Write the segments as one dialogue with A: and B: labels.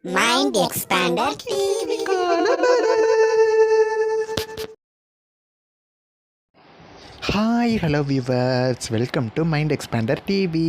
A: Mind Expander TV.
B: Hi hello viewers, welcome to mind expander TV.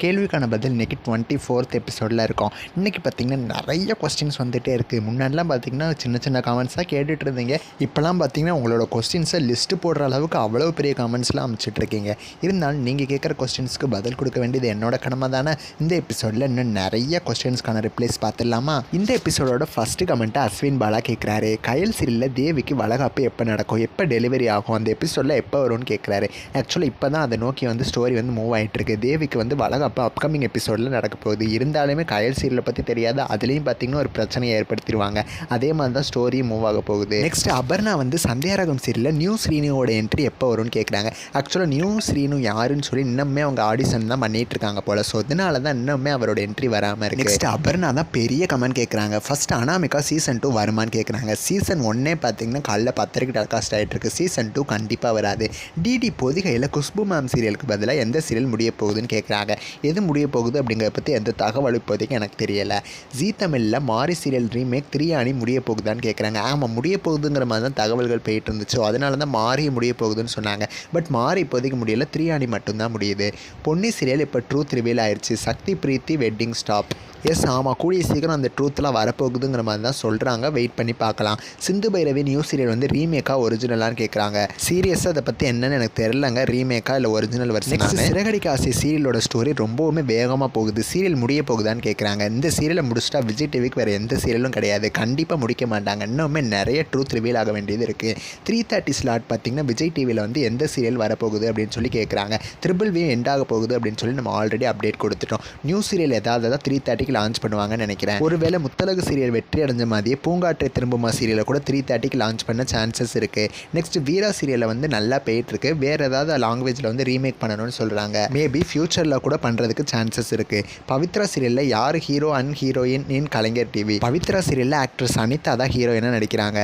B: கேள்விக்கான பதில் இன்றைக்கி 24th எபிசோடில் இருக்கோம். இன்றைக்கி பார்த்திங்கன்னா நிறைய கொஸ்டின்ஸ் வந்துகிட்டே இருக்குது. முன்னாடிலாம் பார்த்திங்கன்னா சின்ன சின்ன காமெண்ட்ஸாக கேட்டுட்டு இருந்தீங்க. இப்போலாம் பார்த்திங்கன்னா உங்களோட கொஸ்டின்ஸை லிஸ்ட்டு போடுற அளவுக்கு அவ்வளோ பெரிய காமெண்ட்ஸ்லாம் அமைச்சிட்ருக்கீங்க. இருந்தாலும் நீங்கள் கேட்குற கொஸ்டின்ஸ்க்கு பதில் கொடுக்க வேண்டியது என்னோட கடமை தானே. இந்த எபிசோடில் இன்னும் நிறைய கொஸ்டின்ஸ்க்கான ரிப்ளைஸ் பார்த்துடலாமா? இந்த எபிசோடோட ஃபஸ்ட்டு கமெண்ட்டை அஸ்வின் பாலா கேட்குறாரு. கயல் சீரியலில் தேவிக்கு வளகாப்பு எப்போ நடக்கும், எப்போ டெலிவரி ஆகும், அந்த எபிசோடில் எப்போ வரும்னு கேட்குறாரு. ஆக்சுவலி இப்போ தான் அதை நோக்கி ஸ்டோரி மூவ் ஆகிட்டுருக்கு. தேவிக்கு வளகாப்பு அப்கமிங் எபிசோடில் நடக்க போகுது. இருந்தாலுமே கயல் சீரியலை பற்றி தெரியாது, அதுலேயும் பார்த்திங்கன்னா ஒரு பிரச்சனையை ஏற்படுத்திடுவாங்க. அதே மாதிரி தான் ஸ்டோரி மூவ் ஆக போகுது. நெக்ஸ்ட் அபர்ணா சந்தியாரகம் சீரியலில் நியூ ஸ்ரீனுவோட என்ட்ரி எப்போ வரும்னு கேட்குறாங்க. ஆக்சுவலாக நியூ ஸ்ரீனு யாருன்னு சொல்லி இன்னுமே அவங்க ஆடிஷன் தான் பண்ணிட்டு இருக்காங்க போல். ஸோ அதனால தான் இன்னுமே அவரோட என்ட்ரி வராமல் இருக்குது. நெக்ஸ்ட் அபர்ணா தான் பெரிய கமெண்ட் கேட்குறாங்க. ஃபர்ஸ்ட் அனாமிகா சீசன் 2 வருமானு கேட்குறாங்க. சீசன் 1 பார்த்திங்கன்னா காலைல 10:30 டெலிகாஸ்ட் ஆகிட்டு இருக்கு. சீசன் 2 கண்டிப்பாக வராது. டிடி பொதிகையில் குஷ்பு மேம் சீரியலுக்கு பதிலாக எந்த சீரியல் முடிய போகுதுன்னு கேட்குறாங்க. எது முடிய போகுது அப்படிங்கிறத பற்றி எந்த தகவல் இப்போதைக்கு எனக்கு தெரியலை. ஜீ தமிழில் மாரி சீரியல் ரீமேக் 3 ஆணி முடிய போகுதான்னு கேட்குறாங்க. ஆமாம், முடிய போகுதுங்கிற மாதிரி தான் தகவல்கள் போயிட்டு இருந்துச்சு. அதனால தான் மாறி முடிய போகுதுன்னு சொன்னாங்க. பட் மாறி இப்போதைக்கு முடியல, 3 ஆணி மட்டும்தான் முடியுது. பொன்னி சீரியல் இப்போ ட்ரூத் ரிவீல் ஆயிடுச்சு. சக்தி பிரீத்தி வெட்டிங் ஸ்டாப். எஸ், ஆமாம், கூடிய சீக்கிரம் அந்த ட்ரூத்லாம் வரப்போகுதுங்கிற மாதிரி தான் சொல்கிறாங்க. வெயிட் பண்ணி பார்க்கலாம். சிந்து பைரவி நியூ சீரியல் ரீமேக்காக ஒரிஜினலான்னு கேட்குறாங்க. சீரியஸாக அதை பற்றி என்னன்னு எனக்கு தெரிலங்க. ரீமேக்கா இல்லை ஒரிஜினல் வருஷன். நெக்ஸ்ட் சிறகடிக்க ஆசை சீரியலோட ஸ்டோரி ரொம்பவுமே வேகமாக போகுது. சீரியல் முடிய போகுதான்னு கேட்குறாங்க. இந்த சீரியலை முடிச்சிட்டா விஜய் டிவிக்கு வேறு எந்த சீரியலும் கிடையாது. கண்டிப்பாக முடிக்க மாட்டாங்க. இன்னுமே நிறைய ட்ரூத் ரிவீல் ஆக வேண்டியது இருக்குது. 3:30 ஸ்லாட் பார்த்திங்கன்னா விஜய் டிவியில் எந்த சீரியல் வரப்போகுது அப்படின்னு சொல்லி கேட்குறாங்க. த்ரிபிள் எண்ட் ஆக போகுது அப்படின்னு சொல்லி நம்ம ஆல்ரெடி அப்டேட் கொடுத்துட்டோம். நியூ சீரியல் ஏதாவது தான் 3:30 லான்ச் பண்ணுவாங்கன்னு நினைக்கிறேன். ஒருவேளை முத்தலகு சீரியல் வெற்றி அடைஞ்ச மாதிரியே பூங்காற்றை திரும்புமா சீரியலை கூட 3:30 லான்ச் பண்ண சான்சஸ் இருக்குது. நெக்ஸ்ட் வீரா சீரியலில் நல்லா போயிட்டு இருக்கு. வேறு ஏதாவது லாங்குவேஜில் ரீமேக் பண்ணணும்னு சொல்கிறாங்க. மேபி ஃபியூச்சரில் கூட பண்ணுறதுக்கு சான்சஸ் இருக்குது. பவித்ரா சீரியலில் யார் hero and heroine in Kalaignar TV. Pavithra சீரியலில் ஆக்ட்ரஸ் அனிதா தான் ஹீரோயினாக நடிக்கிறாங்க.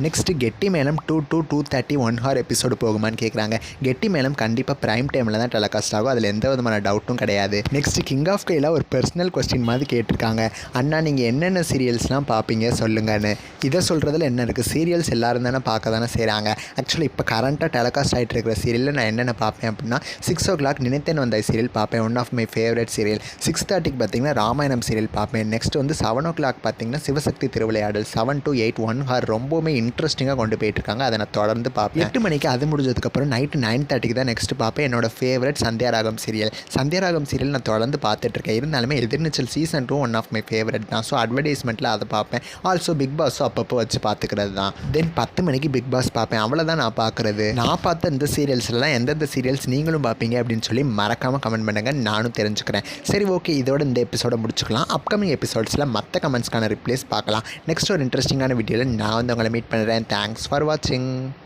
B: நெக்ஸ்ட் கெட்டி மேளம் 2 to 2:30 1 hour எபிசோடு போகுமான்னு கேட்குறாங்க. கெட்டி மேளம் கண்டிப்பாக ப்ரைம் டைமில் தான் டெலிகாஸ்ட் ஆகும். அதில் எந்த விதமான டவுட்டும் கிடையாது. நெக்ஸ்ட் கிங் ஆஃப் கையில் ஒரு பர்சனல் கொஸ்டின் மாதிரி கேட்டிருக்காங்க. அண்ணா, நீங்கள் என்னென்ன சீரியல்ஸ்லாம் பார்ப்பீங்க சொல்லுங்கன்னு. இதை சொல்கிறதுல என்ன இருக்குது? சீரியல்ஸ் எல்லோரும் தானே பார்க்க தானே செய்கிறாங்க. ஆக்சுவலி இப்போ கரண்ட்டாக டெலிகாஸ்ட் ஆகிட்டு இருக்கிற சீரியலில் நான் என்னென்ன பார்ப்பேன் அப்படின்னா 6 o'clock நினைத்தேன் வந்த சீரியல் பார்ப்பேன். One of my favourite serial. 6:30 பார்த்திங்கன்னா ராமாயணம் சீரியல் பார்ப்பேன். நெக்ஸ்ட் 7 o'clock பார்த்திங்கன்னா சிவசக்தி திருவிளையாடல். 7 to 8 1 hour ரொம்பவுமே இன்ட்ரெஸ்டிங்காக கொண்டு போயிட்டுருக்காங்க. அதை நான் தொடர்ந்து பார்ப்பேன். 8 மணிக்கு அது முடிஞ்சதுக்கப்புறம் நைட்டு 9:30 தான் நெக்ஸ்ட் பார்ப்பேன். என்னோட favourite Sandhyaragam serial. Sandhyaragam serial நான் தொடர்ந்து பார்த்துட்ருக்கேன். இருந்தாலுமே Ethirneechal season 2 one of my favourite தான். ஸோ அட்வர்டைஸ்மெண்ட்டில் அதை பார்ப்பேன். ஆல்சோ பிக் பாஸும் அப்பப்போ வச்சு பார்த்துக்கிறது தான். தென் 10 மணிக்கு பிக் பாஸ் பார்ப்பேன். அவ்வளோதான் நான் பார்க்குறது. நான் பார்த்த இந்த சீரியல்ஸ்லாம் எந்தெந்த சீரியல்ஸ் நீங்களும் பார்ப்பீங்க அப்படின்னு சொல்லி மறக்காமல் கமெண்ட் பண்ணுங்கள், நானும் தெரிஞ்சுக்கிறேன். சரி, ஓகே, இதோட இந்த எபிசோட முடிச்சுக்கலாம். அப்கமிங் எபிசோட்ஸில் மற்ற கமெண்ட்ஸ்க்கான ரிப்ளைஸ் பார்க்கலாம். நெக்ஸ்ட் ஒரு இன்ட்ரெஸ்டிங்கான வீடியோவில் நான் உங்களை மீட் பண்ணுறேன். தேங்க்ஸ் ஃபார் வாட்சிங்.